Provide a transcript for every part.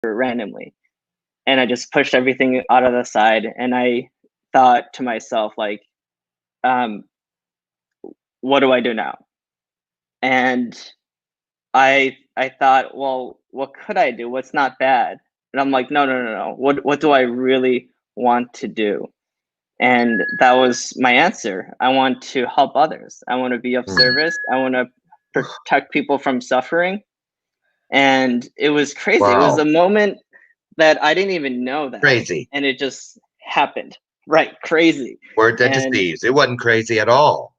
randomly. And I just pushed everything out of the side. And I thought to myself, like, um, what do I do now? And I thought, well, what could I do? What's not bad? And I'm like, no, no, no, no. What do I really want to do? And that was my answer. I want to help others. I want to be of Mm. service. I want to protect people from suffering. And it was crazy. It was a Wow. moment that I didn't even know that. Crazy. And it just happened. Right. Crazy. Word that And deceives. It wasn't crazy at all.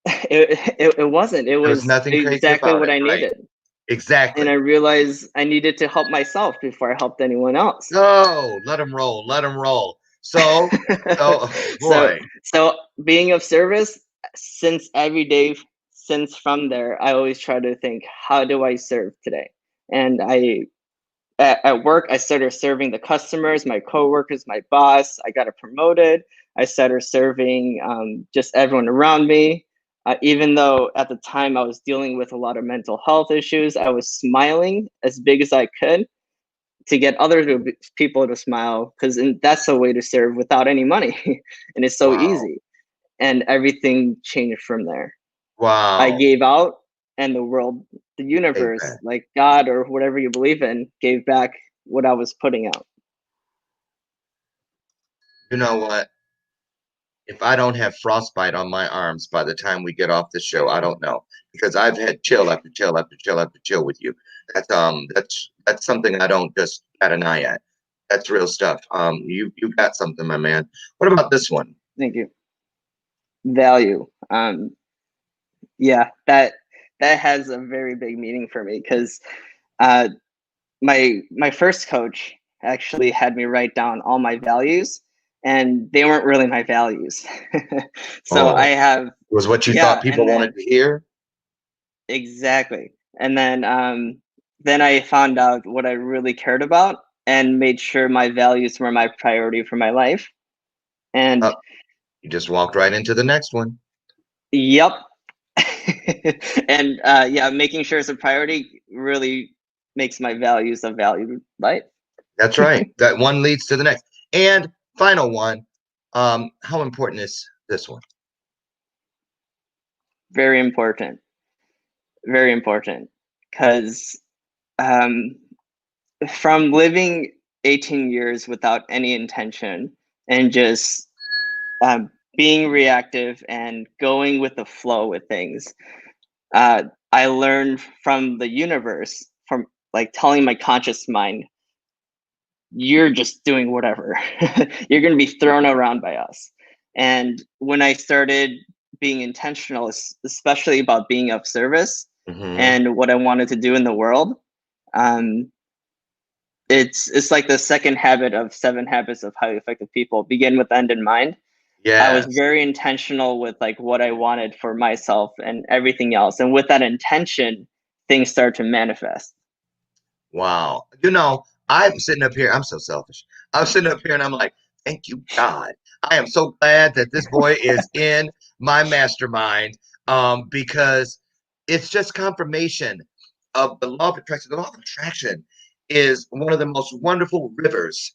it wasn't. It There was was nothing crazy exactly about what it. I Right. needed. And I Exactly. realized I needed to help myself before I helped anyone else. Oh, let them roll. Let them roll. So, so boy, so being of service since every day since from there, I always try to think, how do I serve today? And at work, I started serving the customers, my coworkers, my boss. I got promoted. I started serving just everyone around me. Even though at the time I was dealing with a lot of mental health issues, I was smiling as big as I could to get other people to smile, because that's a way to serve without any money. And it's so wow. easy. And everything changed from there. I Wow. gave out, and the world, the universe, Amen. like God or whatever you believe in, gave back what I was putting out. You know what? If I don't have frostbite on my arms by the time we get off the show, I don't know because I've had chill after chill after chill after chill with you. That's something I don't just bat an eye at. That's real stuff. You got something, my man. What about this one? Thank you. Value. Yeah, that has a very big meaning for me, because uh, my first coach actually had me write down all my values, and they weren't really my values. So I Oh, have, was what you thought yeah, people and wanted then to hear? exactly. And then I found out what I really cared about and made sure my values were my priority for my life. And Uh, you just walked right into the next one. yep. And yeah, making sure it's a priority really makes my values a valued life. That's right. That one leads to the next. And final one. How important is this one? Very important. Very important. Because um, from living 18 years without any intention and just being reactive and going with the flow with things, uh, I learned from the universe, from like telling my conscious mind, you're just doing whatever. You're going to be thrown around by us. And when I started being intentional, especially about being of service Hmm. and what I wanted to do in the world, um, it's like the second habit of 7 habits of highly effective people. Begin with end in mind. I was Yes. very intentional with like what I wanted for myself and everything else. And with that intention, things start to manifest. Wow. I'm sitting up here. I'm so selfish. I'm sitting up here and I'm like, thank you, God. I am so glad that this boy is in my mastermind because it's just confirmation of the law of attraction. The law of attraction is one of the most wonderful rivers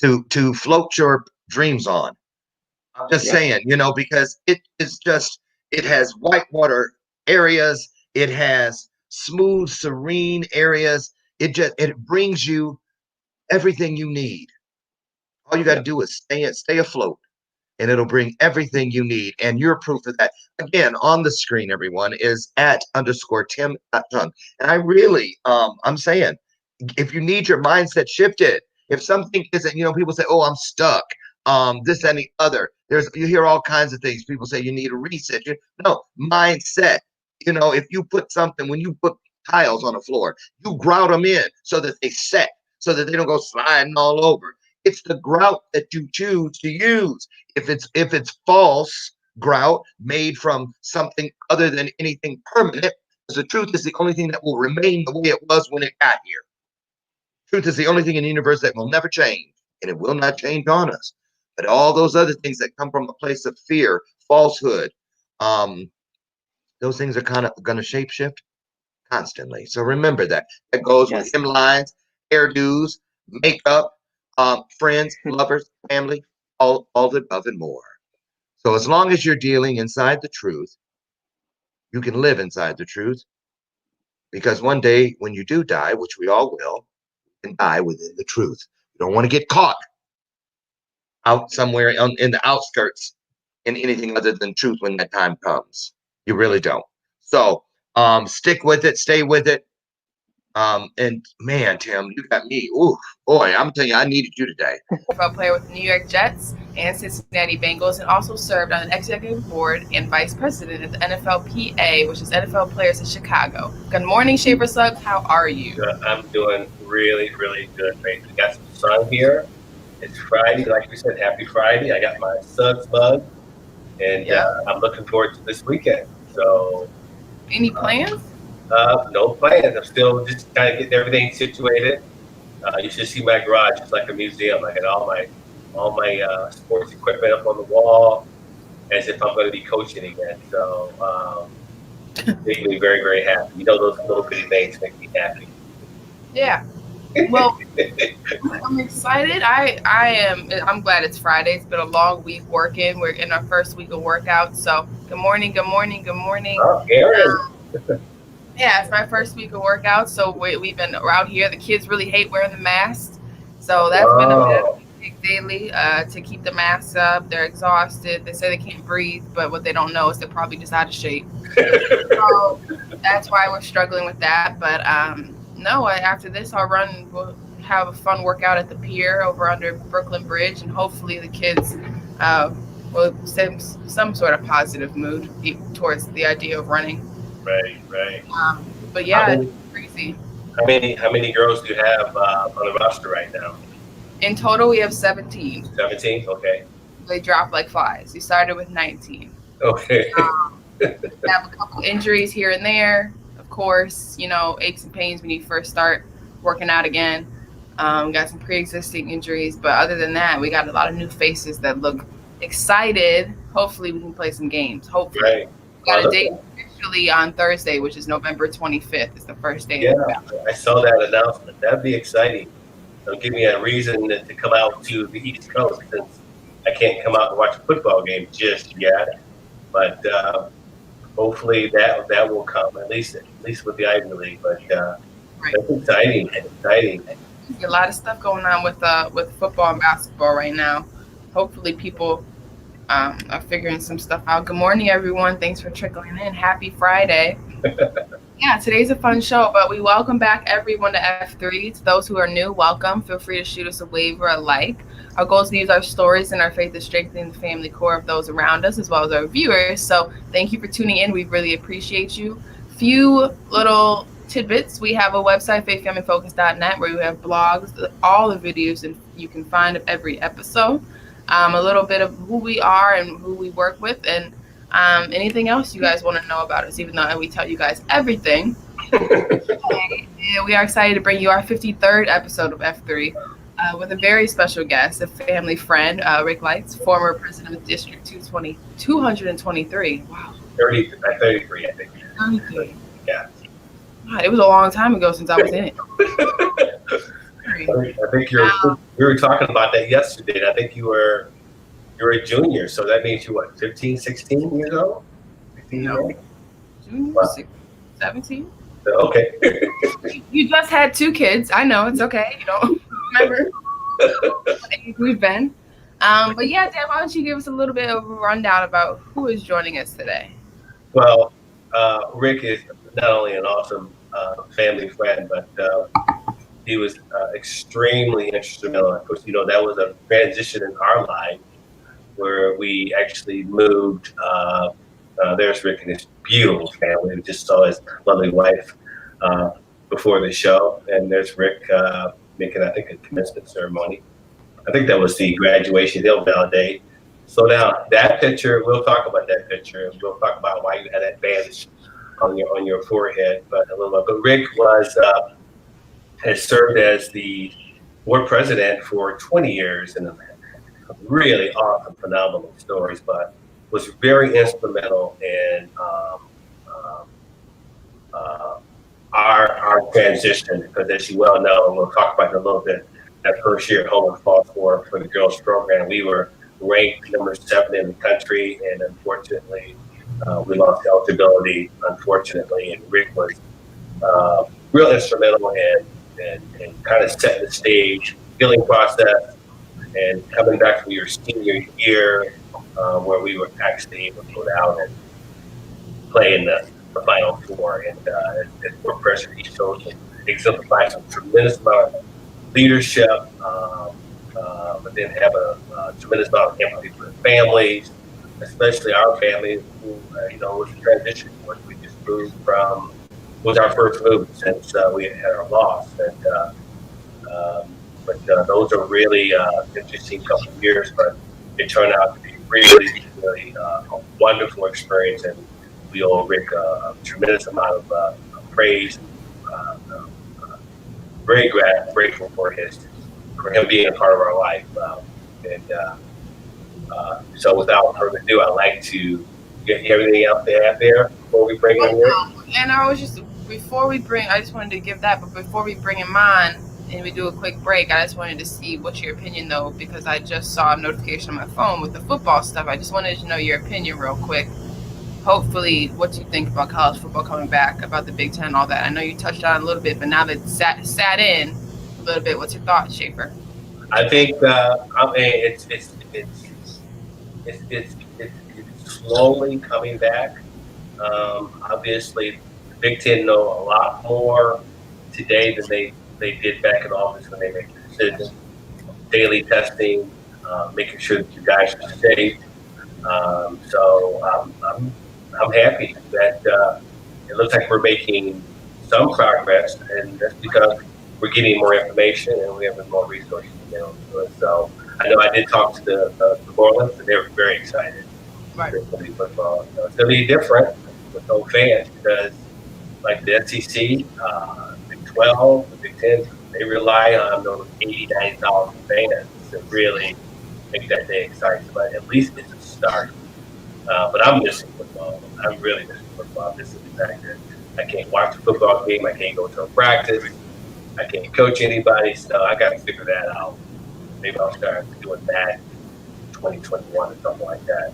to float your dreams on. I'm just Yep. saying, because it has whitewater areas, it has smooth, serene areas. It brings you everything you need. All you got to Yep. do is stay afloat, and it'll bring everything you need. And you're proof of that. Again, on the screen, everyone is @_Tim.Chung. And I'm saying, if you need your mindset shifted, if something isn't, people say, oh, I'm stuck, this and the other. You hear all kinds of things. People say you need a reset. No, mindset. If you when you put tiles on the floor, you grout them in so that they set, so that they don't go sliding all over. It's the grout that you choose to use. If it's false grout made from something other than anything permanent, because the truth is the only thing that will remain the way it was when it got here. Truth is the only thing in the universe that will never change, and it will not change on us. But all those other things that come from a place of fear, falsehood, um, those things are kind of going to shapeshift constantly. So remember that. That goes with Yes. him lines. hairdos, makeup, friends, lovers, family, all the above and more. So as long as you're dealing inside the truth, you can live inside the truth. Because one day when you do die, which we all will, you can die within the truth. You don't want to get caught out somewhere in the outskirts in anything other than truth when that time comes. You really don't. So stick with it, stay with it. And man, Tim, you got me. Ooh, boy, I'm telling you, I needed you today. NFL player with the New York Jets and Cincinnati Bengals, and also served on an executive board and vice president at the NFLPA, which is NFL Players in Chicago. Good morning, Shaver Suggs. How are you? I'm doing really, really good, mate. We got some sun here. It's Friday, like we said, happy Friday. I got my Suggs mug, and I'm looking forward to this weekend. So, any plans? No plans. I'm still just kind of getting everything situated. You should see my garage. It's like a museum. I got all my sports equipment up on the wall, as if I'm going to be coaching again. So, making me very, very happy. You know, those little bitty things make me happy. Yeah. Well, I'm excited. I'm glad it's Friday. It's been a long week working. We're in our first week of workout. So good morning. Oh, Aaron. Yeah, it's my first week of workout. So we've been out here. The kids really hate wearing the mask. So that's been a big daily to keep the masks up. They're exhausted. They say they can't breathe, but what they don't know is they're probably just out of shape. So that's why we're struggling with that. But no, after this, we'll have a fun workout at the pier over under Brooklyn Bridge, and hopefully the kids will send some sort of positive mood towards the idea of running. Right. But yeah, it's crazy. How many girls do you have on the roster right now? In total, we have 17. 17? Okay. They dropped like flies. We started with 19. Okay. We have a couple injuries here and there. Of course, aches and pains when you first start working out again. Got some pre-existing injuries, but other than that, we got a lot of new faces that look excited. Hopefully, we can play some games. Hopefully. Right. We got a date officially on Thursday, which is November 25th. It's the first day. Yeah, I saw that announcement. That'd be exciting. It'll give me a reason to come out to the East Coast, since I can't come out and watch a football game just yet. But hopefully that will come, at least with the Ivy League. But that's exciting. A lot of stuff going on with football and basketball right now. Hopefully people are figuring some stuff out. Good morning, everyone. Thanks for trickling in. Happy Friday. Yeah, today's a fun show, but we welcome back everyone to F3. To those who are new, welcome. Feel free to shoot us a wave or a like. Our goal is to use our stories and our faith to strengthen the family core of those around us, as well as our viewers. So thank you for tuning in. We really appreciate you. Few little tidbits. We have a website, faithfamilyfocus.net, where we have blogs, all the videos, and you can find every episode. A little bit of who we are and who we work with, and anything else you guys want to know about us, even though we tell you guys everything. Yeah, we are excited to bring you our 53rd episode of F3 with a very special guest, a family friend, Rick Lights, former president of District 223. Wow. 33, I think. 33. Yeah. God, it was a long time ago since I was in it. I think we were talking about that yesterday, and I think you're a junior, so that means you're what, 15, 16 years old? 16 years old? Junior, 17? Okay. You just had 2 kids. I know, it's okay. You don't remember what age we've been. But yeah, Dan, why don't you give us a little bit of a rundown about who is joining us today? Well, Rick is not only an awesome family friend, but he was extremely instrumental. Of course, that was a transition in our life where we actually moved. There's Rick and his beautiful family. We just saw his lovely wife before the show. And there's Rick making, I think, a commencement ceremony. I think that was the graduation. They'll validate. So now that picture, we'll talk about that picture. We'll talk about why you had that bandage on your forehead. But Rick has served as the board president for 20 years, and really awesome, phenomenal stories, but was very instrumental in our transition, because as you well know, and we'll talk about it a little bit, that first year at Homeland Falls for the girls program, we were ranked number 7 in the country, and unfortunately, we lost eligibility, unfortunately, and Rick was real instrumental in kind of setting the stage, healing process, and coming back from your senior year, where we were actually able to go down and play in the Final Four. And for President, he shows some, exemplifies some tremendous amount of leadership, but then have a tremendous amount of empathy for the families, especially our families who, was a transition point. We just moved from, was our first move since we had our loss. But those are really interesting couple of years, but it turned out to be really a wonderful experience, and we owe Rick a tremendous amount of praise. Very grateful for him being a part of our life. So without further ado, I'd like to get everything out there before we bring in Rick. And I just wanted to give that, but before we bring him on and we do a quick break, I just wanted to see what's your opinion though, because I just saw a notification on my phone with the football stuff. I just wanted to know your opinion real quick. Hopefully, what you think about college football coming back, about the Big Ten, all that. I know you touched on it a little bit, but now that it's sat in a little bit, what's your thoughts, Schaefer? I think it's slowly coming back. Obviously, the Big Ten know a lot more today than they did back in August when they made the decision. Daily testing, making sure that you guys are safe. So I'm happy that it looks like we're making some progress, and that's because we're getting more information and we have more resources available to us. So I know I did talk to the Orleans, and they were very excited. Right. Football. It's going to be different with no fans because, like the SEC, Big 12, the Big 10, they rely on those 80,000-90,000 fans to really make that day exciting. But at least it's a start. But I'm missing football. I'm really missing football. This is the fact that I can't watch a football game. I can't go to a practice. I can't coach anybody. So I got to figure that out. Maybe I'll start doing that in 2021 or something like that.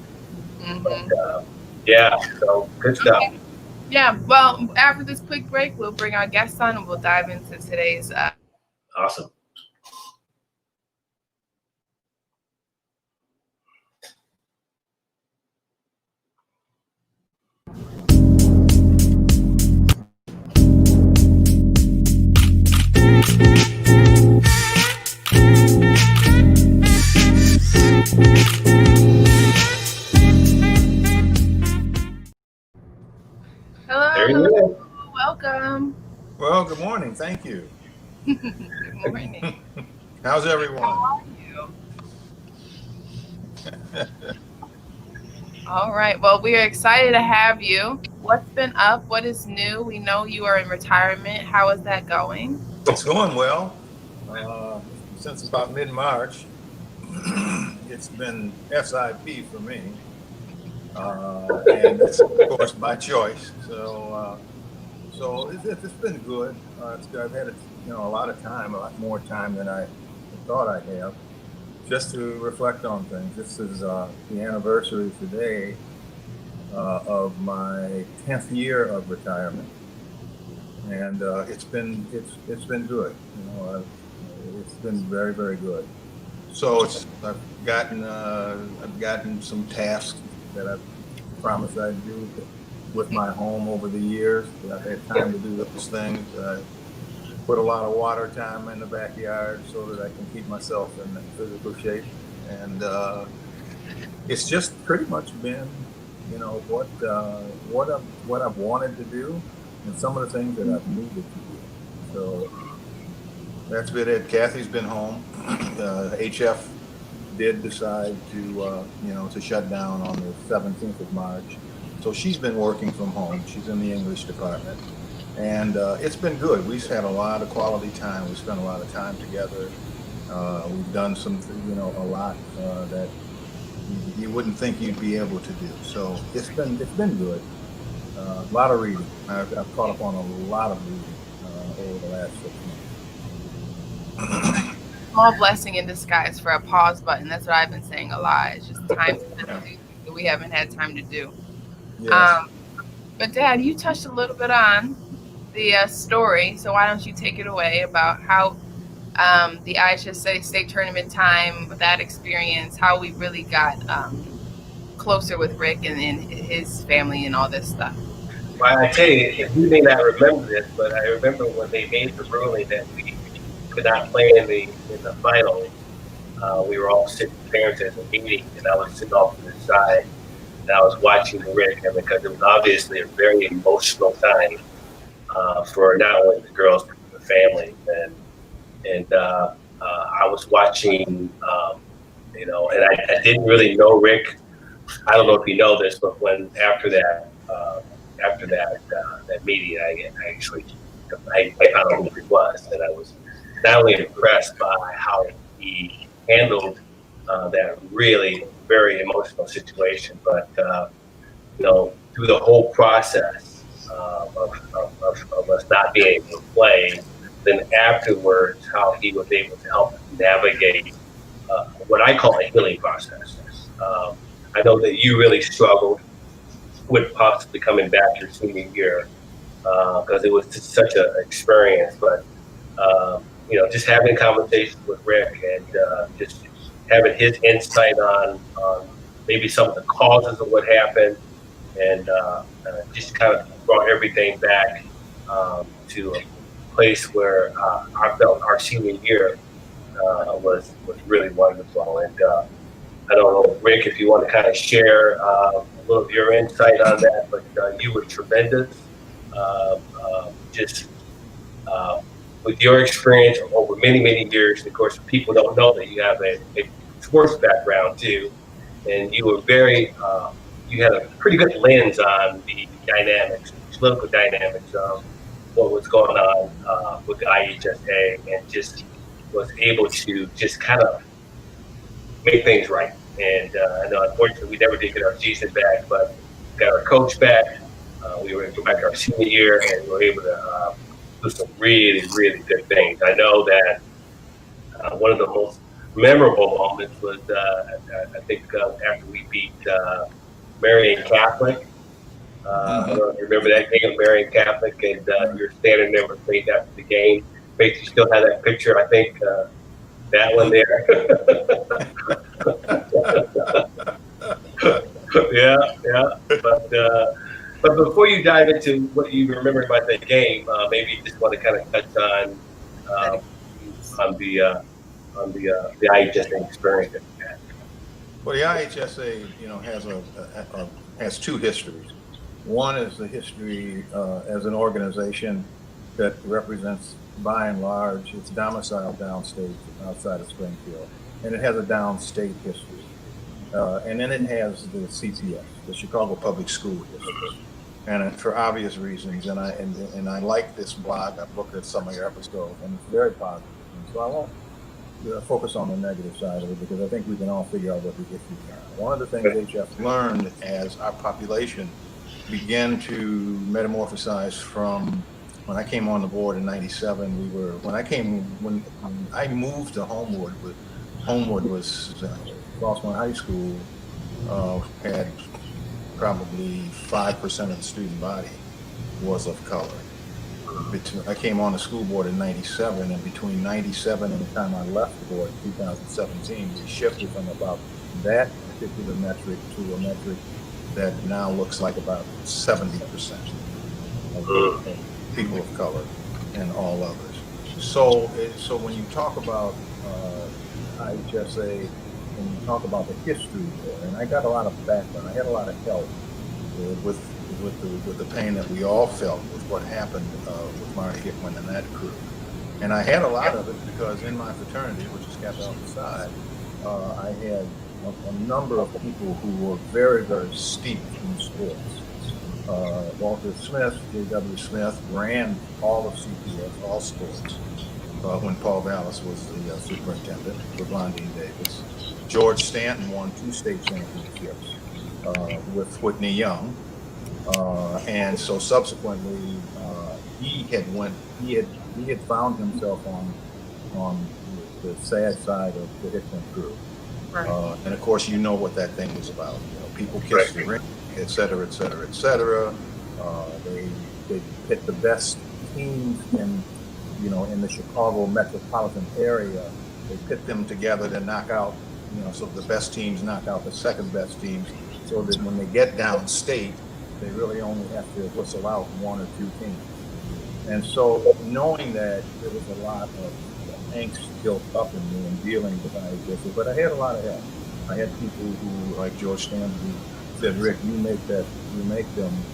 Mm-hmm. But yeah, so good stuff. Okay. Yeah, well, after this quick break, we'll bring our guests on and we'll dive into today's. Awesome. Hello. Welcome. Well, good morning. Thank you. Good morning. How's everyone? How are you? All right. Well, we are excited to have you. What's been up? What is new? We know you are in retirement. How is that going? It's going well. Since about mid-March, it's been SIP for me. And it's, of course, my choice. So it's been good. I've had a lot of time, a lot more time than I thought I'd have, just to reflect on things. This is the anniversary today of my 10th year of retirement, and it's been good. It's been very, very good. So I've gotten some tasks that I've promised I'd do with my home over the years. I've had time to do those things. I put a lot of water time in the backyard so that I can keep myself in physical shape. And it's just pretty much been, what I've wanted to do and some of the things that I've needed to do. So that's been it. Kathy's been home. HF did decide to shut down on the 17th of March. So she's been working from home. She's in the English department. And it's been good. We've had a lot of quality time. We spent a lot of time together. We've done a lot that you wouldn't think you'd be able to do. So it's been good. A lot of reading. I've caught up on a lot of reading over the last 6 months. Small blessing in disguise for a pause button. That's what I've been saying a lot. It's just time to do things that we haven't had time to do. Yes. But Dad, you touched a little bit on the story, so why don't you take it away about how the IHSA state tournament time, that experience, how we really got closer with Rick and his family and all this stuff. Well, I tell you, you may not remember this, but I remember when they made the ruling that we could not play in the finals. We were all sitting parents at the meeting, and I was sitting off to the side, and I was watching Rick, and because it was obviously a very emotional time for not only the girls but the family, and I was watching, and I didn't really know Rick. I don't know if you know this, but after that meeting, I found out who he was, and I was not only impressed by how he handled that really very emotional situation, but through the whole process of us not being able to play, then afterwards how he was able to help navigate what I call a healing process. I know that you really struggled with possibly coming back your senior year because it was just such an experience. But just having conversations with Rick and just having his insight on maybe some of the causes of what happened, and just kind of brought everything back to a place where I felt our senior year was really wonderful. And I don't know, Rick, if you want to kind of share a little of your insight on that, but you were tremendous. Just with your experience over many, many years, of course, people don't know that you have a sports background too, and you were you had a pretty good lens on the dynamics, political dynamics of what was going on with the IHSA, and just was able to just kind of make things right. And I know, unfortunately, we never did get our season back, but got our coach back. We were able to go back our senior year, and we were able to do some really, really good things. I know that one of the most memorable moments was, I think, after we beat Marian Catholic. I don't know if you remember that game of Marian Catholic, and you were standing there with Faith after the game. Faith, you still have that picture, I think, that one there. Yeah. But before you dive into what you remember about that game, maybe you just want to kind of touch on the IHSA experience that you had. Well, the IHSA, has two histories. One is the history as an organization that represents, by and large, its domiciled downstate outside of Springfield, and it has a downstate history. And then it has the CPS, the Chicago Public School history. And for obvious reasons, and I like this blog. I've looked at some of your episodes, and it's very positive. And so I won't focus on the negative side of it, because I think we can all figure out what the issues are. One of the things HF learned as our population began to metamorphosize from when I came on the board in '97. When I moved to Homewood was Crosspoint High School had probably 5% of the student body was of color. I came on the school board in '97, and between '97 and the time I left the board in 2017, we shifted from about that particular metric to a metric that now looks like about 70% of people of color and all others. So when you talk about IHSA, and you talk about the history there, and I got a lot of background, I had a lot of help with the pain that we all felt with what happened with Marty Hickman and that crew. And I had a lot of it because in my fraternity, which is kept out the side, I had a number of people who were very, very steeped in sports. Walter Smith, J.W. Smith, ran all of CPS, all sports, when Paul Vallis was the superintendent with Londine Davis. George Stanton won 2 state championships with Whitney Young. And so subsequently, he had found himself on the sad side of the Hickman crew. Right. And of course, you know what that thing was about. People kiss the ring, et cetera, et cetera, et cetera. They pit the best teams in the Chicago metropolitan area. They pit them together to knock out, so the best teams knock out the second best teams, so that when they get downstate, they really only have to whistle out one or two teams. And so knowing that, there was a lot of angst built up in me in dealing with IHSA, but I had a lot of help. I had people who, like George Stanley, said, Rick, you make them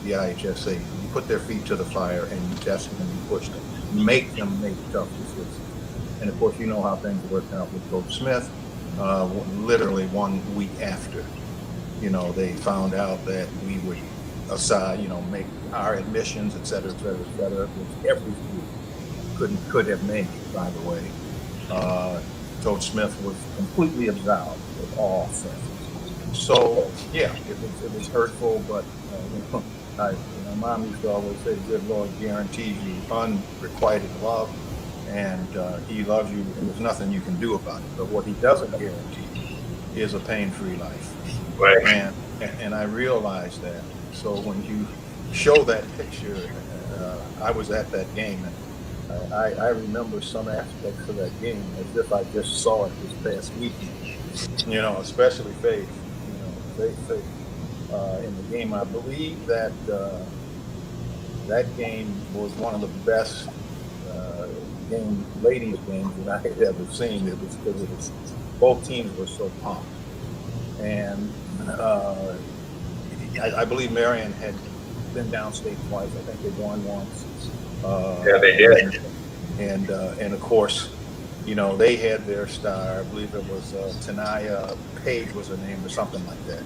the IHSA. You put their feet to the fire and you test them and you push them. You make them make tough decisions. And of course, you know how things worked out with Coach Smith. Literally 1 week after, they found out that we would make our admissions, et cetera, which every school could have made, by the way. Coach Smith was completely absolved of all offenses. So yeah, it was hurtful, but Mom used to always say, "Good Lord guarantees you unrequited love, and He loves you, and there's nothing you can do about it. But what He doesn't guarantee is a pain-free life." Right. And I realized that. So when you show that picture, I was at that game, and I remember some aspects of that game as if I just saw it this past weekend. Especially Faith. Faith in the game. I believe that that game was one of the best ladies games that I had ever seen. It was because both teams were so pumped, and I believe Marion had been downstate twice. I think they won once. Yeah, they did. And of course, they had their star. I believe it was Tanaya Page was her name or something like that.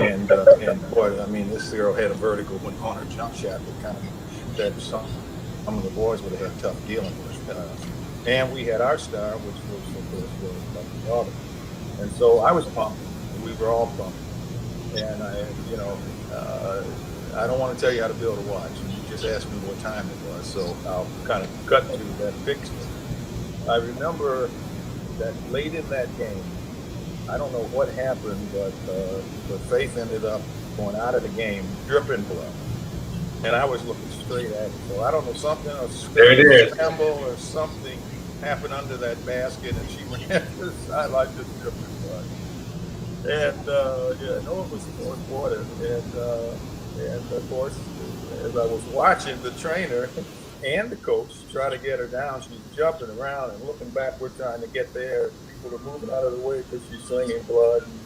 And boy, I mean, this girl had a vertical on her jump shot that some of the boys would have had tough dealing with. And we had our star, which was of course my daughter. And so I was pumped. We were all pumped. And I don't want to tell you how to build a watch. You just asked me what time it was, so I'll kind of cut to that picture. I remember that late in that game, I don't know what happened, but Faith ended up going out of the game dripping blood. And I was looking straight at it. So I don't know, something, a scramble or something happened under that basket, and she ran to the sideline just dripping blood. And it was the fourth quarter. And of course, as I was watching the trainer and the coach try to get her down, she's jumping around and looking backward trying to get there. People are moving out of the way because she's slinging blood. And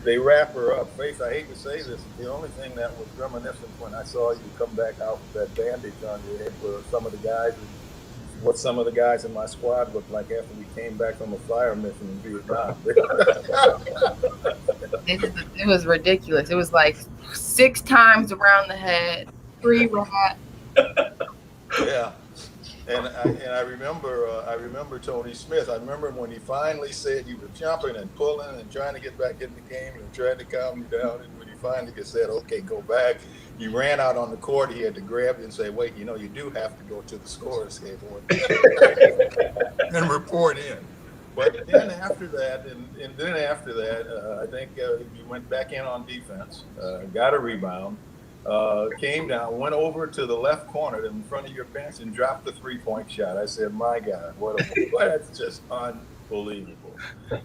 they wrap her up. Faith, I hate to say this, the only thing that was reminiscent when I saw you come back out with that bandage on your head were some of the guys in my squad looked like after we came back from a fire mission in Vietnam. It was ridiculous. It was like 6 times around the head, 3 wrap. Yeah, and I remember Tony Smith. I remember when he finally said you were jumping and pulling and trying to get back in the game and trying to calm you down. And when he finally said, "Okay, go back," he ran out on the court. He had to grab you and say, "Wait, you do have to go to the scorer's table and report in." But then after that, I think you went back in on defense, got a rebound. Came down, went over to the left corner in front of your bench and dropped the 3-point shot. I said, "My God, that's just unbelievable."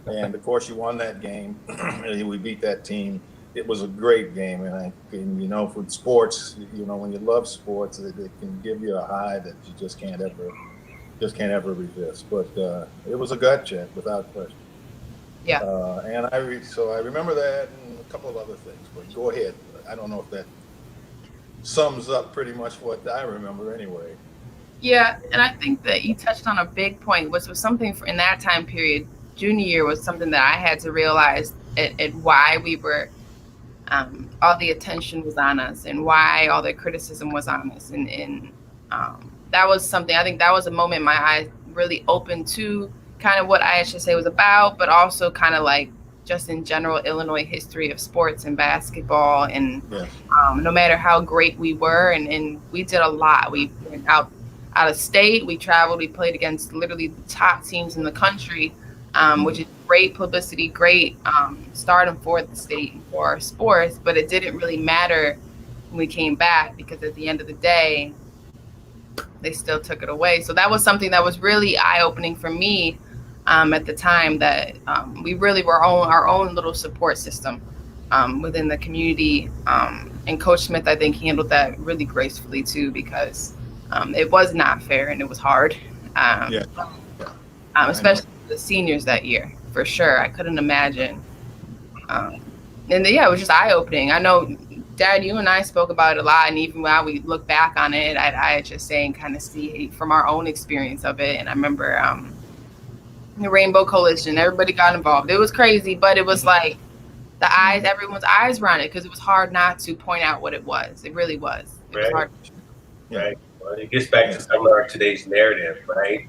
And of course, you won that game. We beat that team. It was a great game, and for sports, when you love sports, it can give you a high that you just can't ever resist. But it was a gut check without question. Yeah. And I remember that and a couple of other things. But go ahead. I don't know if that sums up pretty much what I remember anyway. Yeah, and I think that you touched on a big point, which was something in that time period, junior year, was something that I had to realize at why we were, all the attention was on us and why all the criticism was on us. And that was something, I think that was a moment my eyes really opened to kind of what IHSA was about, but also kind of like just in general Illinois history of sports and basketball. And Yes. no matter how great we were, and we did a lot. We went out of state, we traveled, we played against literally the top teams in the country, which is great publicity, great stardom for the state and for our sports. But it didn't really matter when we came back, because at the end of the day, they still took it away. So that was something that was really eye-opening for me at the time, that we really were our own little support system within the community. And Coach Smith, I think, handled that really gracefully too, because it was not fair and it was hard. Yeah. Especially the seniors that year, for sure. I couldn't imagine. And it was just eye-opening. I know, Dad, you and I spoke about it a lot, and even while we look back on it, I just say and kind of see from our own experience of it. And I remember the Rainbow Coalition, everybody got involved. It was crazy, but it was like everyone's eyes were on it, because it was hard not to point out what it was. It really was. It was hard. Right. Well, it gets back to some of our today's narrative, right?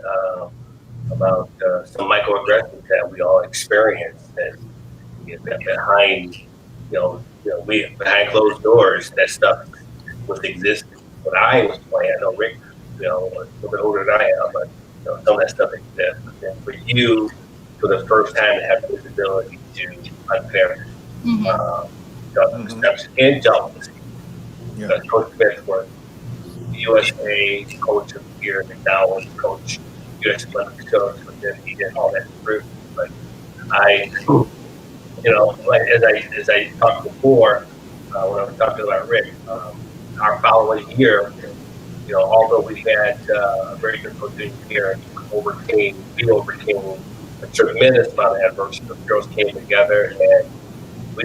About some microaggressions that we all experience, and behind, we behind closed doors, that stuff was existing. When I was playing, I know Rick, a little bit older than I am, but some of that stuff exists. And for you, for the first time, to have visibility to unfairness, perception, injustice. Coach Smith was the USA coach of the year, and now was coach U.S. Olympic coach, but then he did all that through. But as I talked before, when I was talking about Rick, our following year, although we had a very good coaching year, we overcame a tremendous amount of adversity. The girls came together, and we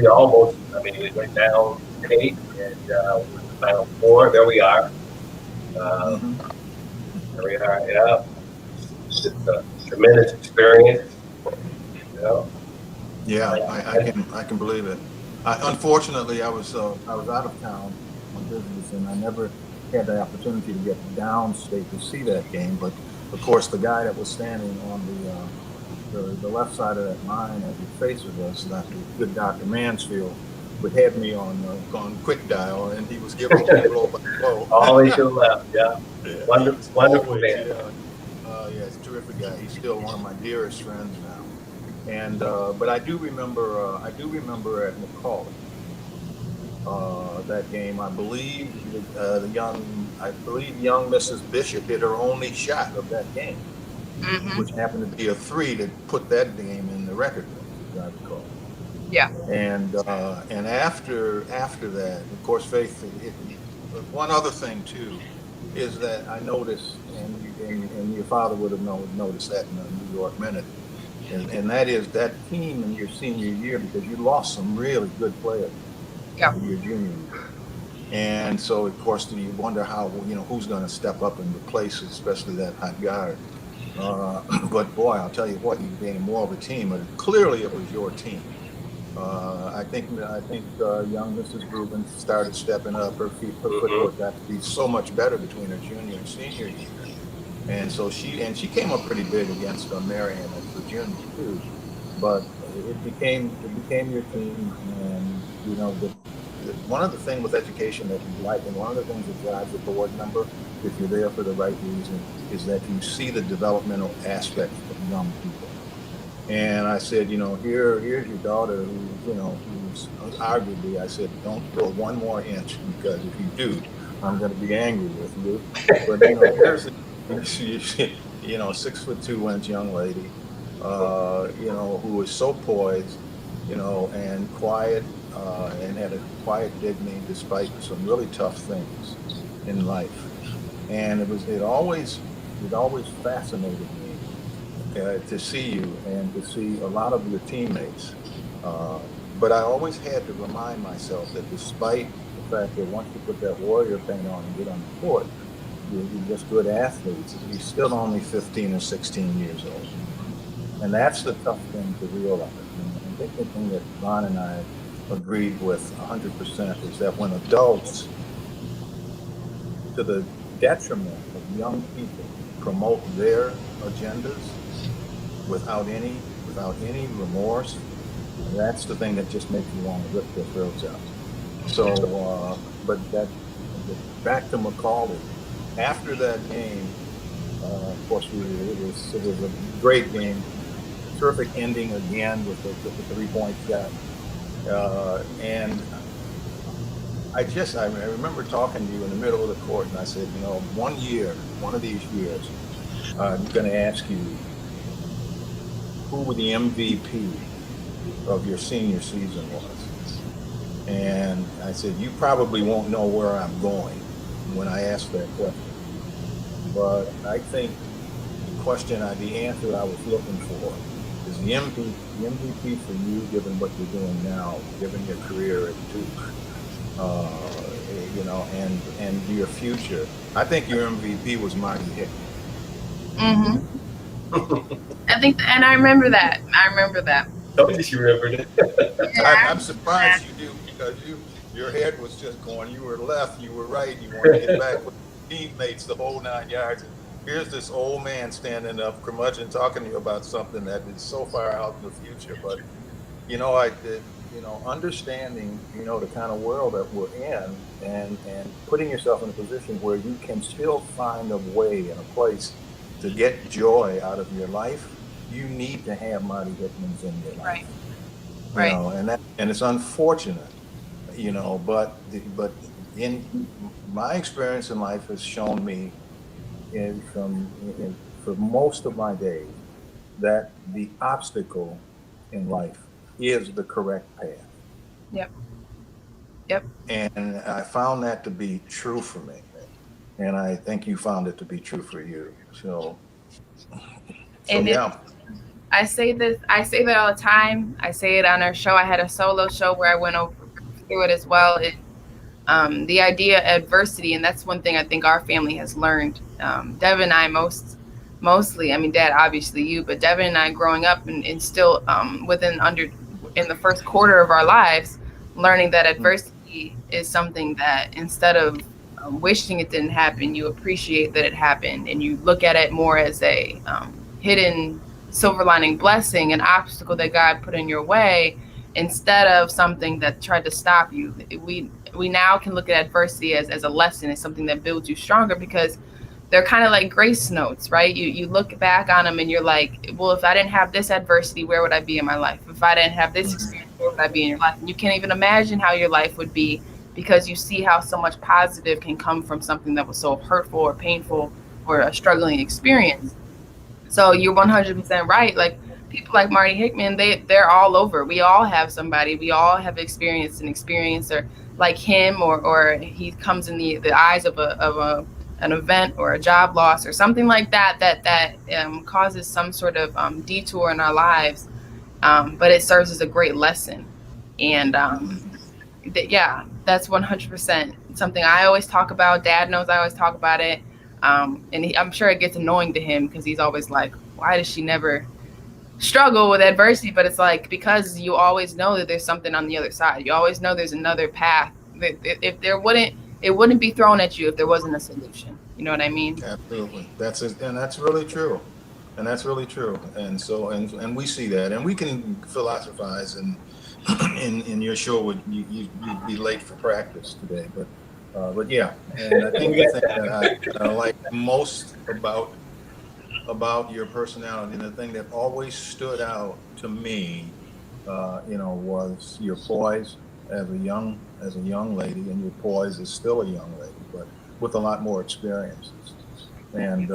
went down 8, and we were the final 4. There we are. Yeah. It's just a tremendous experience. Yeah, I can believe it. Unfortunately, I was out of town on business, and I never had the opportunity to get downstate to see that game. But of course, the guy that was standing on the left side of that line as he faces us, that's the good Dr. Mansfield, would have me on quick dial, and he was giving me blow by blow. Always to the left, yeah. Wonderful man. Yeah, he's a terrific guy. He's still one of my dearest friends now. And but I do remember at McCall that game. I believe young Mrs. Bishop hit her only shot of that game, which happened to be a 3 to put that game in the record book, as I recall. Yeah. And after that, of course, Faith. One other thing too is that I noticed, and your father would have noticed that in the New York Minute, and that is that team in your senior year, because you lost some really good players in your junior year. And so, of course, you wonder how, who's going to step up and replace, especially that hot guard. But boy, I'll tell you what, you became more of a team. But clearly, it was your team. I think young Mrs. Rubin started stepping up. Her footwork got to be so much better between her junior and senior year. And so she came up pretty big against Marion as the junior too. But it became your team, and one of the things with education that you like, and one of the things that drives the board member, if you're there for the right reason, is that you see the developmental aspect of young people. And I said, here's your daughter who's arguably, I said, don't go one more inch, because if you do, I'm going to be angry with you. But here's a 6'2" young lady, who was so poised, and quiet, and had a quiet dignity despite some really tough things in life. And it always fascinated me to see you and to see a lot of your teammates. But I always had to remind myself that despite the fact that once you put that warrior paint on and get on the court, you're just good athletes, you're still only 15 or 16 years old. And that's the tough thing to realize. And I think the thing that Ron and I agreed with 100% is that when adults, to the detriment of young people, promote their agendas without any remorse, That's the thing that just makes you want to rip their throats out. So, but back to McCauley. After that game, of course, it was a great game, terrific ending again with the 3-point shot, and I remember talking to you in the middle of the court, and I said, one of these years, I'm going to ask you who the MVP of your senior season was. And I said, you probably won't know where I'm going when I ask that question. But I think the answer I was looking for is the MVP for you, given what you're doing now, given your career at Duke, and your future. I think your MVP was Marty Hickman. Mm-hmm. I think, and I remember that. Told you she remembered it. I'm surprised you do, because your head was just going. You were left, you were right. You wanted to get back with teammates the whole 9 yards. And here's this old man standing up, curmudgeon, talking to you about something that is so far out in the future. But understanding the kind of world that we're in, and putting yourself in a position where you can still find a way and a place to get joy out of your life. You need to have Marty Hickmans in your life. Right. And it's unfortunate, but in my experience in life has shown me for most of my days that the obstacle in life is the correct path. Yep. And I found that to be true for me. And I think you found it to be true for you. So yeah. I say that all the time. I say it on our show. I had a solo show where I went through it as well. The idea of adversity, and that's one thing I think our family has learned. Devin and I mostly, I mean, Dad, obviously you, but Devin and I growing up and still in the first quarter of our lives, learning that adversity is something that instead of wishing it didn't happen, you appreciate that it happened, and you look at it more as a hidden silver lining blessing, an obstacle that God put in your way, instead of something that tried to stop you. We now can look at adversity as a lesson, as something that builds you stronger, because they're kind of like grace notes, right? You look back on them and you're like, well, if I didn't have this adversity, where would I be in my life? If I didn't have this experience, where would I be in your life? And you can't even imagine how your life would be, because you see how so much positive can come from something that was so hurtful or painful or a struggling experience. So you're 100% right. Like people like Marty Hickman, they're all over. We all have somebody. We all have experienced an experiencer like him, or he comes in the eyes of an event or a job loss or something like that causes some sort of detour in our lives. But it serves as a great lesson. And that's 100% something I always talk about. Dad knows I always talk about it. And I'm sure it gets annoying to him, because he's always like, why does she never struggle with adversity? But it's like, because you always know that there's something on the other side. You always know there's another path. If there wouldn't, it wouldn't be thrown at you if there wasn't a solution. You know what I mean? Absolutely. And that's really true. And so, and we see that, and we can philosophize, and in your show you'd be late for practice today, but yeah. And I think the thing that I like most about your personality, and the thing that always stood out to me, was your poise as a young lady, and your poise is still a young lady, but with a lot more experiences. And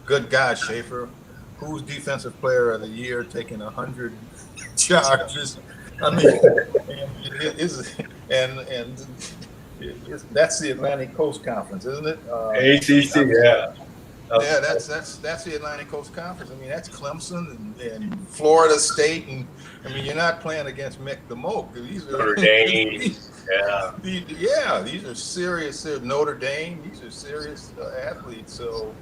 good God, Schaefer, who's Defensive Player of the Year, taking 100 charges? I mean, that's the Atlantic Coast Conference, isn't it? ACC, yeah. Yeah, that's the Atlantic Coast Conference. I mean, that's Clemson and Florida State, and I mean, you're not playing against Mick the Moke. These are Notre Dame. These are serious. Notre Dame. These are serious athletes. So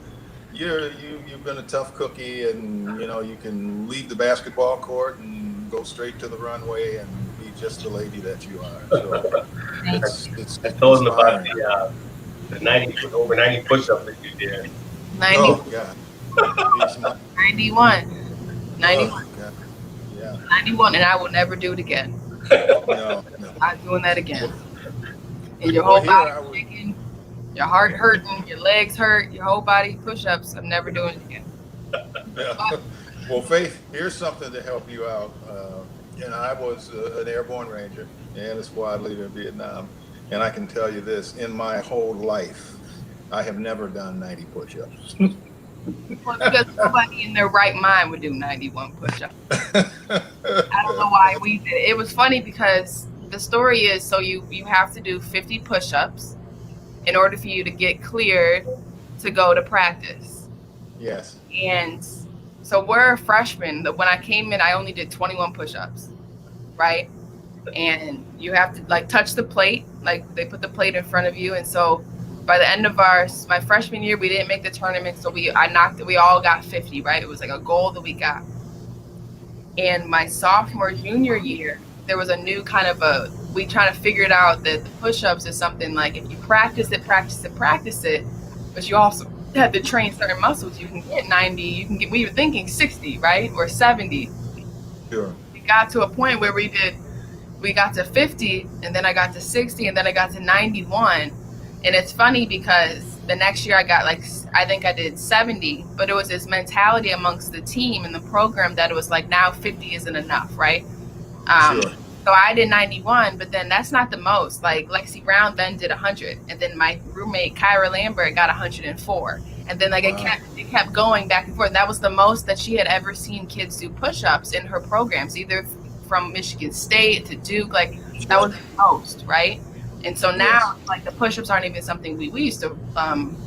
you've been a tough cookie, and you can leave the basketball court and go straight to the runway and be just the lady that you are. So it's I told him about the over 90 push-ups that you did. 90. Oh God. 91. 91. Oh, God. Yeah. 91, and I will never do it again. No. Not doing that again. And your Well, whole here body I would- shaking, your heart hurting, your legs hurt, your whole body push-ups. I'm never doing it again. Yeah. Well, Faith, here's something to help you out. I was an airborne ranger and a squad leader in Vietnam. And I can tell you this, in my whole life, I have never done 90 push-ups. Well, because nobody in their right mind would do 91 push-ups. I don't know why we did it. It was funny because the story is, so you have to do 50 push-ups in order for you to get cleared to go to practice. Yes. And so we're freshmen. When I came in, I only did 21 push-ups, right? And you have to like touch the plate, like they put the plate in front of you. And so by the end of my freshman year, we didn't make the tournament. So we all got 50, right? It was like a goal that we got. And my sophomore, junior year, there was a new kind of we trying to figure it out that the push-ups is something like if you practice it, but you also have to train certain muscles. You can get 90, we were thinking 60, right? Or 70. Sure. We got to a point where we got to 50, and then I got to 60, and then I got to 91. And it's funny because the next year I got I think I did 70, but it was this mentality amongst the team and the program that it was like now 50 isn't enough, right? Sure. So I did 91, but then that's not the most. Like Lexi Brown then did 100, and then my roommate Kyra Lambert got 104, and then it kept going back and forth. That was the most that she had ever seen kids do push-ups in her programs, either from Michigan State to Duke. That was the most, right? And so now, the push-ups aren't even something we used to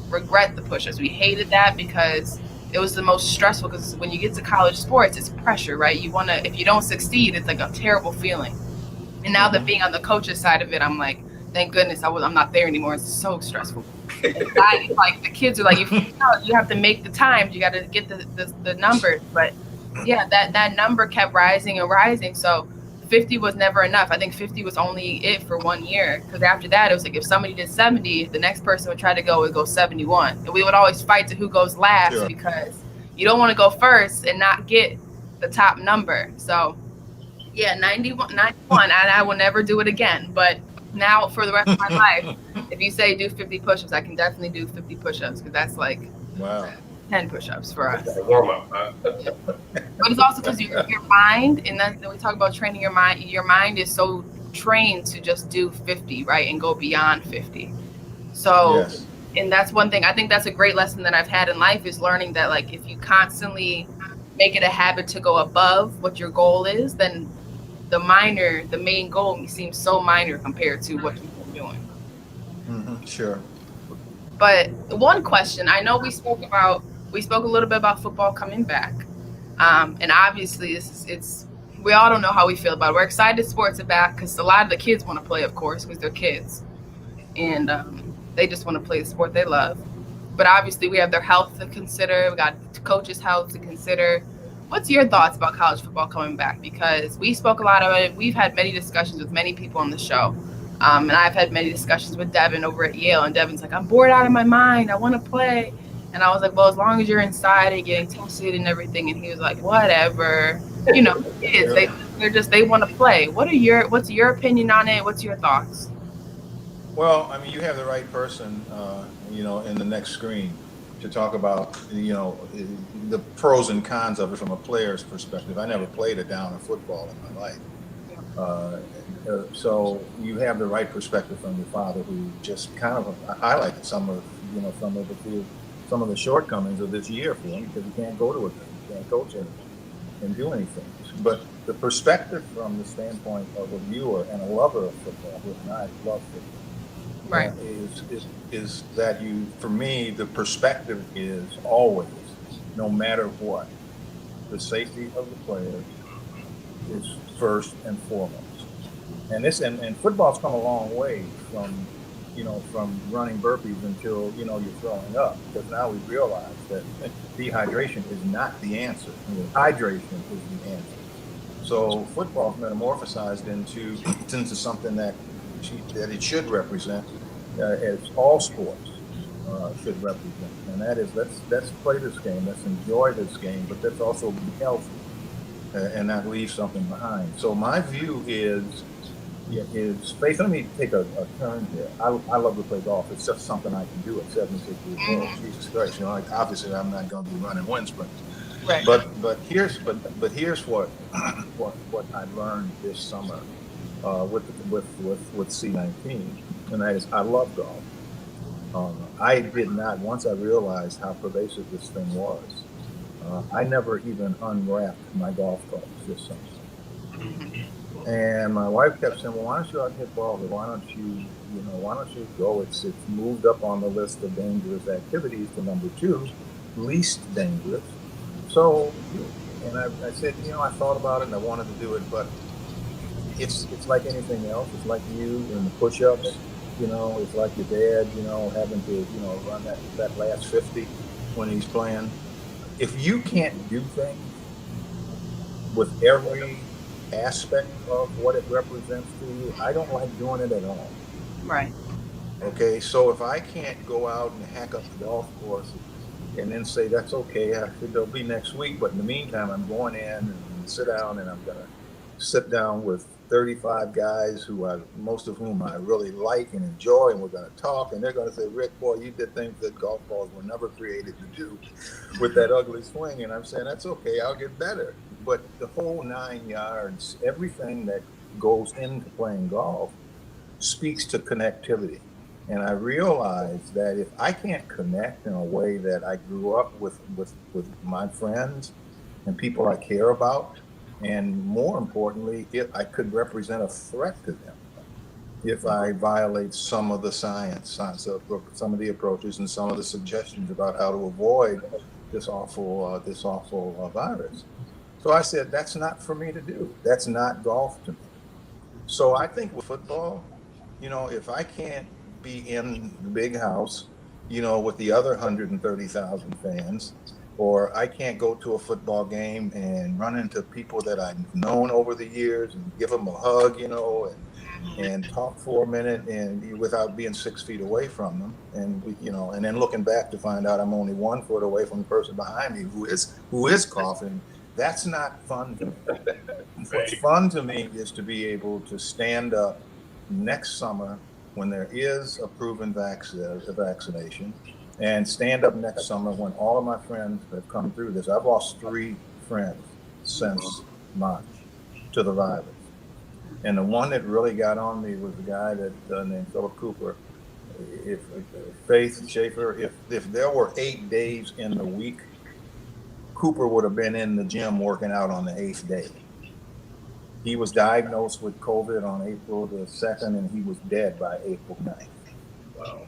regret the push-ups. We hated that because it was the most stressful. Because when you get to college sports, it's pressure, right? If you don't succeed, it's like a terrible feeling. And now that being on the coach's side of it, I'm like, thank goodness I'm not there anymore. It's so stressful. Like the kids are like, you have to make the times, you got to get the numbers. But yeah, that number kept rising and rising. So 50 was never enough. I think 50 was only it for 1 year, because after that it was like if somebody did 70, the next person would try to go 71, and we would always fight to who goes last, because you don't want to go first and not get the top number. So yeah, 91, and I will never do it again. But now for the rest of my life, if you say do 50 push-ups, I can definitely do 50 push-ups, because that's like 10 push-ups for us. Warm up, huh? But it's also because your mind, and then we talk about training your mind is so trained to just do 50, right, and go beyond 50. So, and that's one thing, I think that's a great lesson that I've had in life, is learning that like if you constantly make it a habit to go above what your goal is, then the main goal seems so minor compared to what you've been doing. Mm-hmm. Sure. But one question, I know we spoke a little bit about football coming back. And obviously we all don't know how we feel about it. We're excited sports are back because a lot of the kids want to play, of course, because they're kids. And they just want to play the sport they love. But obviously we have their health to consider. We got coaches' health to consider. What's your thoughts about college football coming back? Because we spoke a lot about it. We've had many discussions with many people on the show. And I've had many discussions with Devin over at Yale. And Devin's like, I'm bored out of my mind. I want to play. And I was like, well, as long as you're inside and getting tested and everything. And he was like, whatever. Kids, they want to play. What's your opinion on it? What's your thoughts? Well, I mean, you have the right person, in the next screen to talk about, the pros and cons of it from a player's perspective. I never played a down of football in my life. So you have the right perspective from your father, who just kind of highlighted some of the shortcomings of this year for him, because he can't go to a game, he can't coach it and do anything. But the perspective from the standpoint of a viewer and a lover of football, and I love football, right, is that for me, the perspective is always, no matter what, the safety of the players is first and foremost. And football's come a long way from running burpees until, you're throwing up, because now we realize that dehydration is not the answer. Hydration is the answer. So football's metamorphosized into something that it should represent, as all sports should represent. And that is, let's play this game, let's enjoy this game, but let's also be healthy. and not leave something behind. So my view is Faith. Let me take a turn here. I love to play golf. It's just something I can do at 76 years old. Jesus Christ, like obviously I'm not going to be running wind sprints. Right. But here's what what I learned this summer with C19, and that is I love golf. I did not, once I realized how pervasive this thing was, I never even unwrapped my golf clubs this summer. And my wife kept saying, well, why don't you out hit balls? Why don't you go? It's moved up on the list of dangerous activities to number 2, least dangerous. So, and I said, I thought about it and I wanted to do it, but it's like anything else. It's like you and the push-ups. It's like your dad, having to, run that last 50 when he's playing. If you can't do things with every aspect of what it represents to you, I don't like doing it at all. Right. Okay, so if I can't go out and hack up the golf course and then say that's okay, I think it'll be next week, but in the meantime, I'm going in and sit down and I'm going to sit down with 35 guys most of whom I really like and enjoy, and we're going to talk, and they're going to say, Rick, boy, you did things that golf balls were never created to do with that ugly swing. And I'm saying, that's okay, I'll get better. But the whole 9 yards, everything that goes into playing golf speaks to connectivity. And I realized that if I can't connect in a way that I grew up with my friends and people I care about, and more importantly, if I could represent a threat to them, if I violate some of the science, some of the approaches, and some of the suggestions about how to avoid this awful virus. So I said, that's not for me to do. That's not golf to me. So I think with football, if I can't be in the big house, with the other 130,000 fans, or I can't go to a football game and run into people that I've known over the years and give them a hug, and talk for a minute and without being 6 feet away from them, and then looking back to find out I'm only 1 foot away from the person behind me who is coughing. That's not fun to me. What's fun to me is to be able to stand up next summer when there is a proven vaccination, and stand up next summer when all of my friends have come through this. I've lost 3 friends since March to the virus. And the one that really got on me was a guy named Philip Cooper. If Faith Schaefer, if there were 8 days in the week, Cooper would have been in the gym working out on the 8th day. He was diagnosed with COVID on April the 2nd, and he was dead by April 9th. Wow.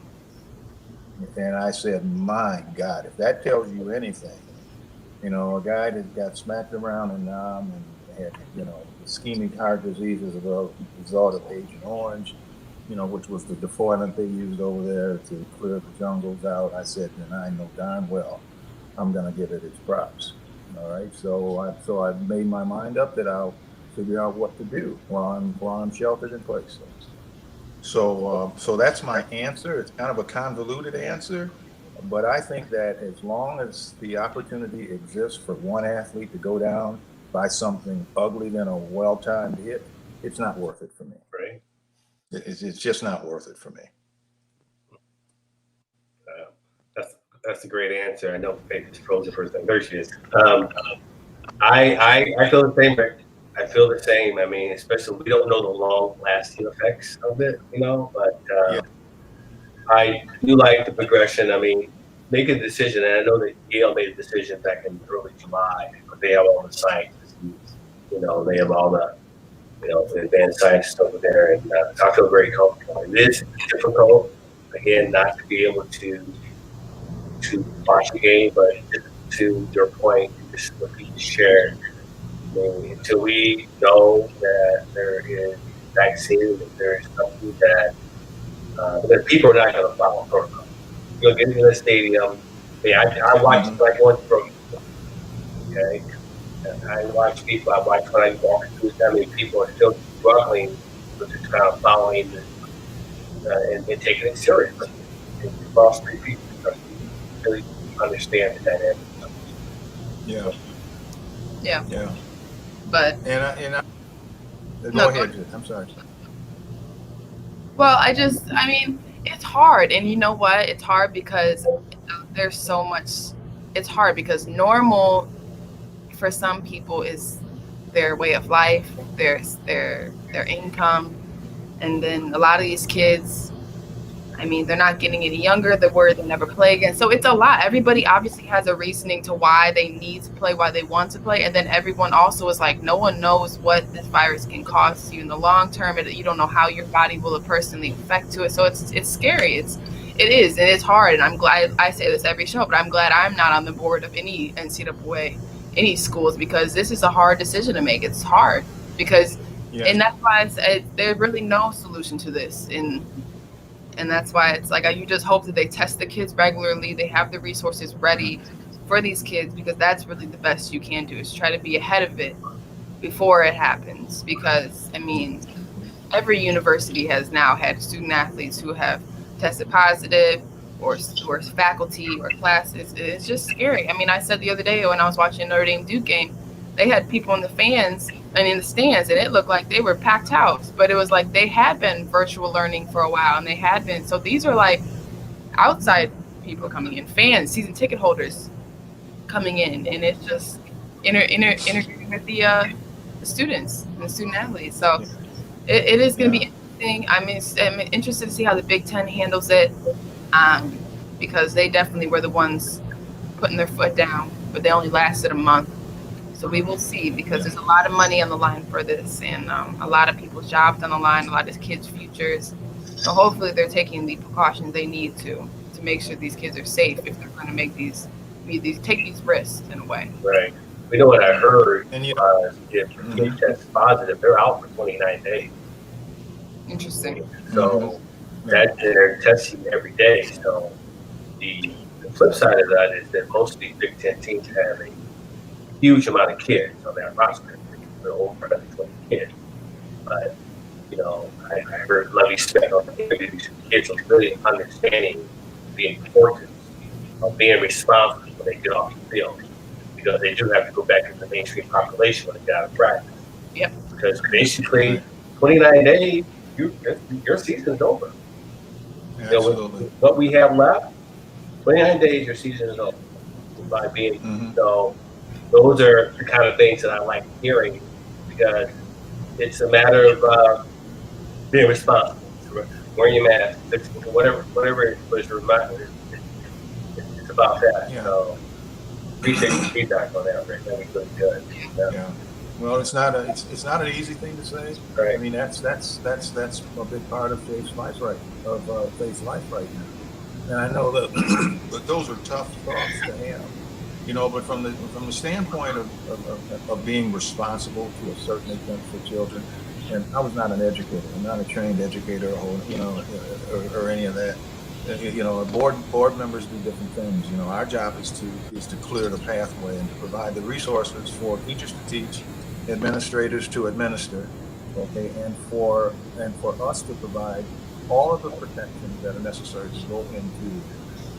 And I said, my God, if that tells you anything, a guy that got smacked around in Nam and had, ischemic heart disease as a result of Agent Orange, which was the defoilant they used over there to clear the jungles out. I said, and I know darn well I'm going to give it its props. All right. So I've made my mind up that I'll figure out what to do while I'm sheltered in place. So that's my answer. It's kind of a convoluted answer, but I think that as long as the opportunity exists for one athlete to go down by something ugly than a well-timed hit, it's not worth it for me. Right. It's just not worth it for me. That's a great answer. I know Faith is frozen for a second. There she is. I feel the same. I feel the same. I mean, especially we don't know the long-lasting effects of it, but I do like the progression. I mean, make a decision, and I know that Yale made a decision back in early July, but they have all the scientists, they have all the, the advanced scientists over there, and I feel very comfortable. It is difficult, again, not to be able to watch the game, but to your point, just what you shared. I mean, until we know that there is vaccine, that there is something that people are not going to follow protocol. You'll get into the stadium. I watched like one program. Okay, and I watch people. I watch when I walk through. I mean, people are still struggling with just kind of following and taking it seriously. And across 3 people, really understand the dynamic. Yeah. Yeah. Yeah. But go ahead. I'm sorry. Well, I mean, it's hard. And you know what? It's hard because there's so much. It's hard because normal for some people is their way of life, their income. And then a lot of these kids, I mean, they're not getting any younger. They're worried they'll never play again. So it's a lot. Everybody obviously has a reasoning to why they need to play, why they want to play. And then everyone also is like, no one knows what this virus can cost you in the long term. You don't know how your body will personally affect to it. So it's scary. It is, and it's hard. And I'm glad, I say this every show, but I'm glad I'm not on the board of any NCAA, any schools, because this is a hard decision to make. It's hard because, and that's why there's really no solution to this. And that's why it's like you just hope that they test the kids regularly. They have the resources ready for these kids, because that's really the best you can do, is try to be ahead of it before it happens. Because, I mean, every university has now had student athletes who have tested positive, or faculty or classes. It's just scary. I mean, I said the other day when I was watching Notre Dame Duke game, they had people in the stands, and it looked like they were packed house. But it was like they had been virtual learning for a while, and they had been. So these are like outside people coming in, fans, season ticket holders coming in, and it's just integrating with the students and the student athletes. So it is going to be interesting. I'm interested to see how the Big Ten handles it, because they definitely were the ones putting their foot down, but they only lasted a month. So we will see, because there's a lot of money on the line for this, and a lot of people's jobs on the line, a lot of kids' futures. So hopefully they're taking the precautions they need to make sure these kids are safe if they're going to take these risks in a way. Right. We know what I heard. And if a kid tests positive, they're out for 29 days. Interesting. So they're testing every day. So the flip side of that is that most of these Big Ten teams have a huge amount of kids on that roster. They're over 20 kids. But, I heard Levy spent on these kids are really understanding the importance of being responsible when they get off the field, because they do have to go back into the mainstream population when they get out of practice. Yep. Because basically, 29 days, your season's over. Absolutely. What we have left, 29 days, your season is over. By being so, those are the kind of things that I like hearing, because it's a matter of being responsible, wearing your mask, whatever it was reminded. It's about that. Yeah. So appreciate the feedback on that, Rick. That was really good. Yeah. Well, it's not an easy thing to say. Right. I mean, that's a big part of Faith's life right now. And I know that but those are tough thoughts to have. But from the standpoint of being responsible to a certain extent for children, and I was not an educator, I'm not a trained educator, or any of that. Board members do different things. Our job is to clear the pathway and to provide the resources for teachers to teach, administrators to administer, and for us to provide all of the protections that are necessary to go into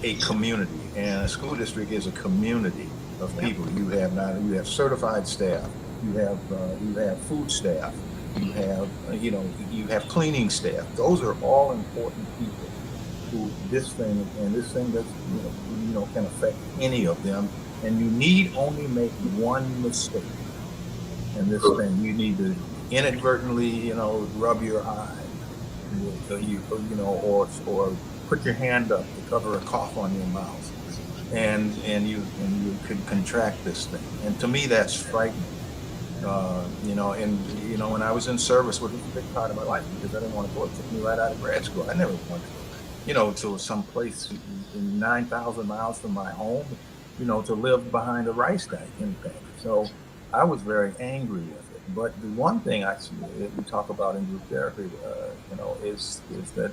a community. And a school district is a community of people. You have certified staff, you have food staff, you have cleaning staff. Those are all important people who this thing does can affect any of them. And you need only make one mistake in this thing. You need to inadvertently rub your eye, or put your hand up to cover a cough on your mouth, and you could contract this thing. And to me, that's frightening. When I was in service, which was a big part of my life, because I didn't want to go. It took me right out of grad school. I never went to some place 9,000 miles from my home, to live behind a rice dike in fact. So I was very angry with it. But the one thing I see that we talk about in group therapy, is that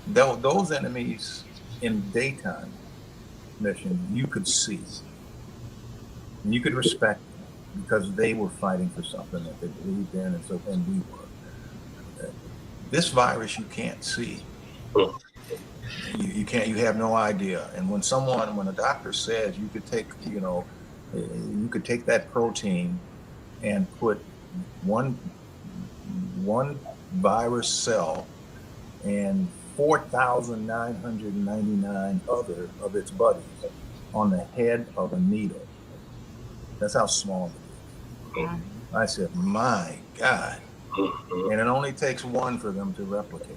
those enemies in daytime mission you could see, and you could respect them, because they were fighting for something that they believed in, and we were. This virus you can't see. You can't. You have no idea. And when a doctor says you could take, you could take that protein and put one virus cell and 4,999 other of its buddies on the head of a needle. That's how small it is. I said, my God. And it only takes one for them to replicate.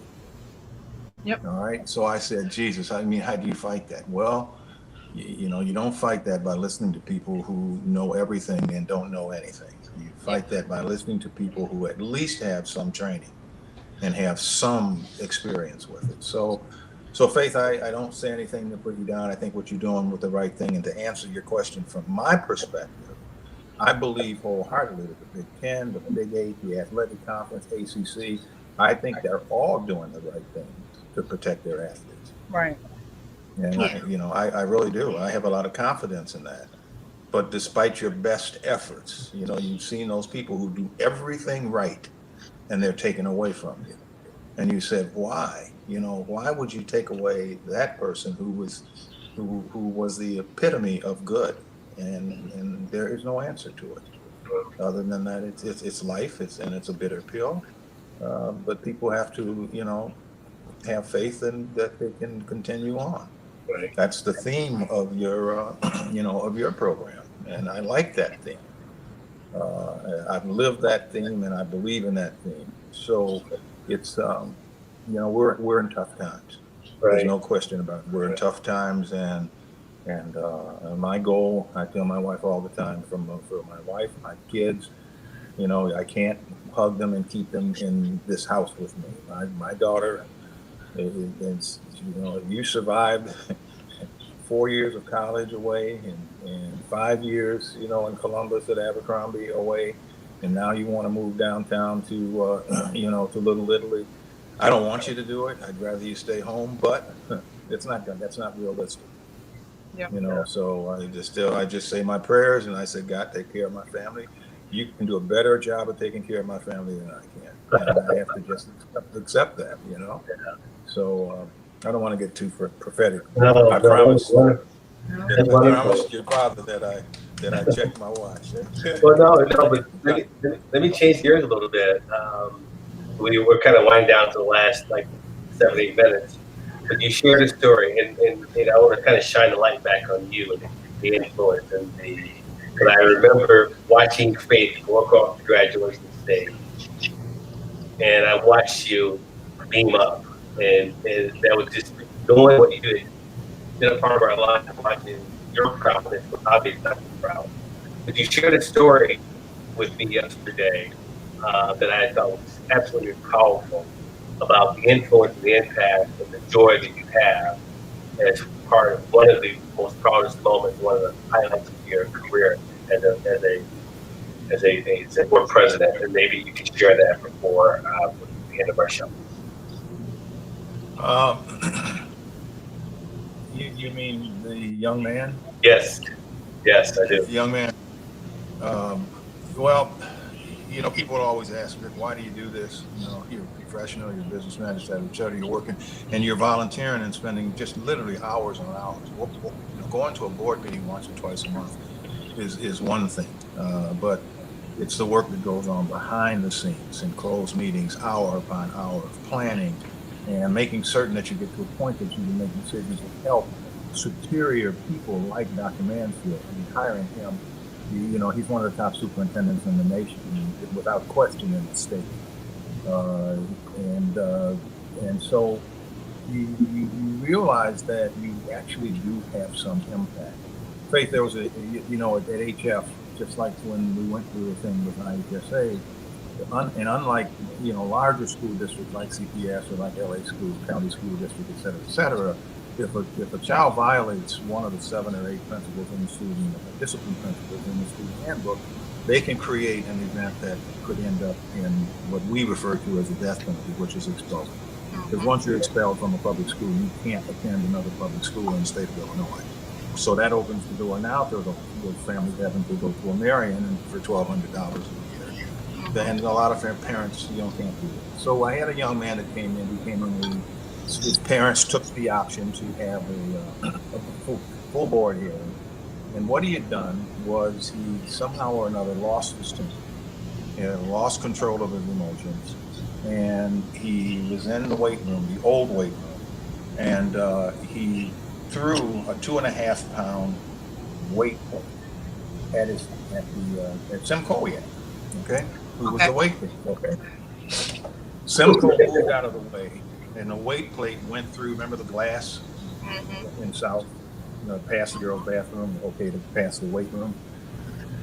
Yep. All right. So I said, Jesus, I mean, how do you fight that? Well, you know, you don't fight that by listening to people who know everything and don't know anything. You fight that by listening to people who at least have some training and have some experience with it. So Faith, I don't say anything to put you down. I think what you're doing with the right thing. And to answer your question from my perspective, I believe wholeheartedly that the Big Ten, the Big Eight, the Athletic Conference, ACC, I think they're all doing the right thing to protect their athletes. Right. And I really do. I have a lot of confidence in that. But despite your best efforts, you know, you've seen those people who do everything right and they're taken away from you. And you said, why? You know, why would you take away that person who was the epitome of good? And there is no answer to it. Other than that, it's life. It's a bitter pill. But people have to, you know, have faith in that they can continue on. Right. That's the theme of your, of your program, and I like that theme. I've lived that theme, and I believe in that theme. So it's, we're in tough times. Right. There's no question about it. We're in tough times, and my goal, I tell my wife all the time, for my wife, my kids, you know, I can't hug them and keep them in this house with me. My daughter. It's, you know, you survived 4 years of college away and 5 years, you know, in Columbus at Abercrombie away, and now you want to move downtown to, to Little Italy. I don't want you to do it. I'd rather you stay home, but that's not realistic. Yep. You know, so I just say my prayers and I say, God, take care of my family. You can do a better job of taking care of my family than I can. And I have to just accept that, you know. So I don't want to get too prophetic. I promised your father that I checked my watch. Well, no, but let me change gears a little bit. We're kind of winding down to the last 7-8 minutes. But you shared a story, and I want to kind of shine the light back on you and the influence But I remember watching Faith walk off the graduation stage, and I watched you beam up, and that was just knowing what you did. Been a part of our life, watching your proudness, obviously not proud. But you shared a story with me yesterday that I thought was absolutely powerful about the influence and the impact and the joy that you have as part of one of the most proudest moments, one of the highlights of your career as a board president. And maybe you can share that before the end of our show. You mean the young man? Yes, I do. The young man. Well, you know, people always ask me, why do you do this? You know, you're a professional, you're a businessman, you're working, and you're volunteering and spending just literally hours on hours. You know, going to a board meeting once or twice a month is one thing, but it's the work that goes on behind the scenes in closed meetings, hour upon hour of planning and making certain that you get to a point that you can make decisions that help superior people like Dr. Mansfield. And hiring him, you know, he's one of the top superintendents in the nation, without question in the state. And so you realize that you actually do have some impact. Faith, there was at HF, just like when we went through the thing with IHSA, and unlike, you know, larger school districts like CPS or like LA School, County School District, et cetera, if a child violates one of the 7 or 8 principles in the student, discipline principles in the student handbook, they can create an event that could end up in what we refer to as a death penalty, which is expulsion. Because once you're expelled from a public school, you can't attend another public school in the state of Illinois. So that opens the door now to the families having to go to a Marion for $1,200 a year. And a lot of parents, you know, can't do it. So I had a young man that came in. He came in. His parents took the option to have a full board hearing. And what he had done was he somehow or another lost his temper. lost control of his emotions, and he was in the weight room, the old weight room, and he threw a 2.5 pound weight plate at Simcoe, okay, who was the weight plate, okay. Simcoe moved out of the way, and the weight plate went through. Remember the glass in South, past the girls' bathroom, okay, to pass the weight room.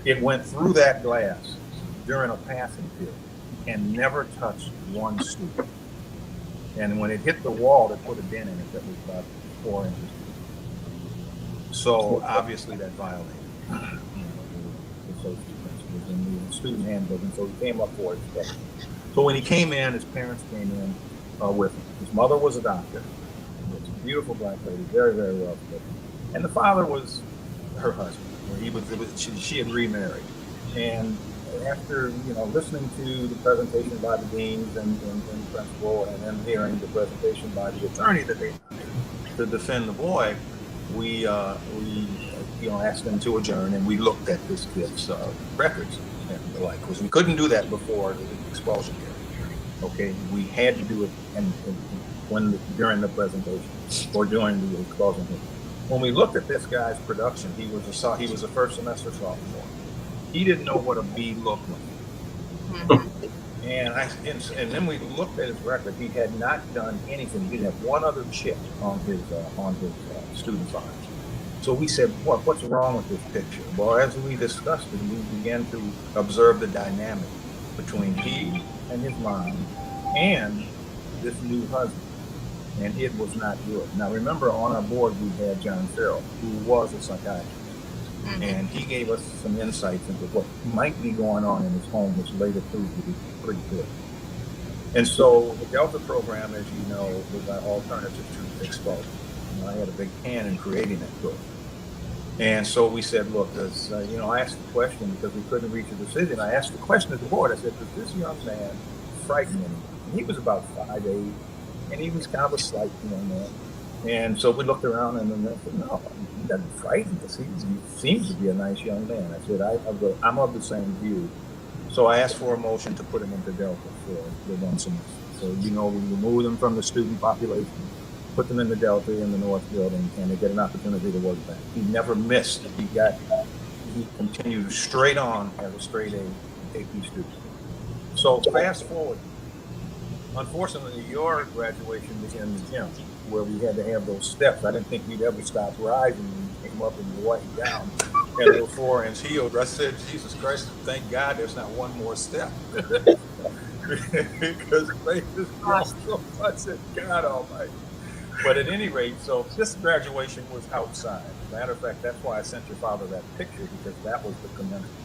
It went through that glass during a passing period and never touched one student. And when it hit the wall, they put a dent in it that was about 4 inches. So obviously that violated the safety principles in the student handbook, and so he came up for it. So when he came in, his parents came in with him. His mother was a doctor. She was a beautiful black lady, very, very well spoken. And the father was her husband. She had remarried. And after listening to the presentation by the deans and the principal, and then hearing the presentation by the attorney that they hired to defend the boy, we asked them to adjourn, and we looked at this kid's records and the like, because we couldn't do that before the expulsion hearing. Okay, we had to do it during the presentation or during the expulsion hearing. When we looked at this guy's production, he was a first semester sophomore. He didn't know what a B looked like. And then we looked at his record. He had not done anything. He didn't have one other chip on his student files. So we said, what's wrong with this picture? Well, as we discussed it, we began to observe the dynamic between he and his mom and this new husband. And it was not good. Now, remember, on our board, we had John Farrell, who was a psychiatrist. And he gave us some insights into what might be going on in his home, which later proved to be pretty good. And so the Delta program, as you know, was our alternative to expulsion. I had a big hand in creating that program. And so we said, look, I asked the question because we couldn't reach a decision. I asked the question at the board. I said, does this young man frighten anyone? And he was about 5'8", and he was kind of a slight young man. And so we looked around, and then I said, no, he doesn't frighten us. He seems to be a nice young man. I said, I'm of the same view. So I asked for a motion to put him into Delta for the 1 semester. So, we remove them from the student population, put them in the Delta in the North Building, and they get an opportunity to work back. He never missed. He continued straight on as a straight A AP student. So fast forward. Unfortunately, your graduation was in the gym, where we had to have those steps. I didn't think we'd ever stop rising. We came up and walked down, and those 4-inch heels. I said, Jesus Christ, thank God there's not one more step. Because faith is grown so much at God Almighty. But at any rate, so this graduation was outside. Matter of fact, that's why I sent your father that picture, because that was the commencement.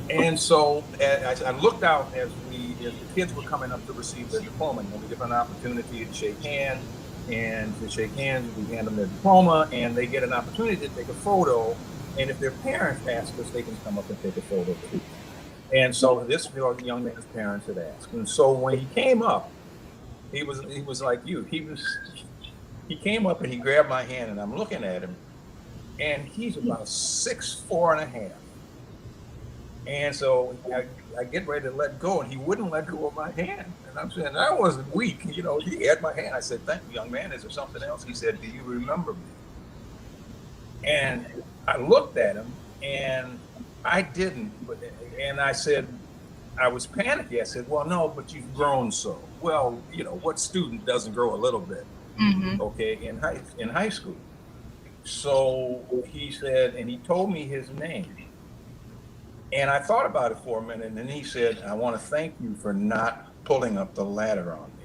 And so I looked out as the kids were coming up to receive their diploma, and we give an opportunity to shake hands. And to shake hands, we hand them their diploma, and they get an opportunity to take a photo. And if their parents ask us, they can come up and take a photo too. And so this young man's parents had asked. And so when he came up, he was like you. He came up and he grabbed my hand, and I'm looking at him, and he's about 6'4.5". And so I get ready to let go, and he wouldn't let go of my hand. And I'm saying, I wasn't weak. He had my hand. I said, thank you, young man. Is there something else? He said, do you remember me? And I looked at him, and I didn't. And I said, I was panicky. I said, well, no, but you've grown so. Well, what student doesn't grow a little bit? Okay, in high school. So he said, and he told me his name. And I thought about it for a minute, and then he said, I want to thank you for not pulling up the ladder on me.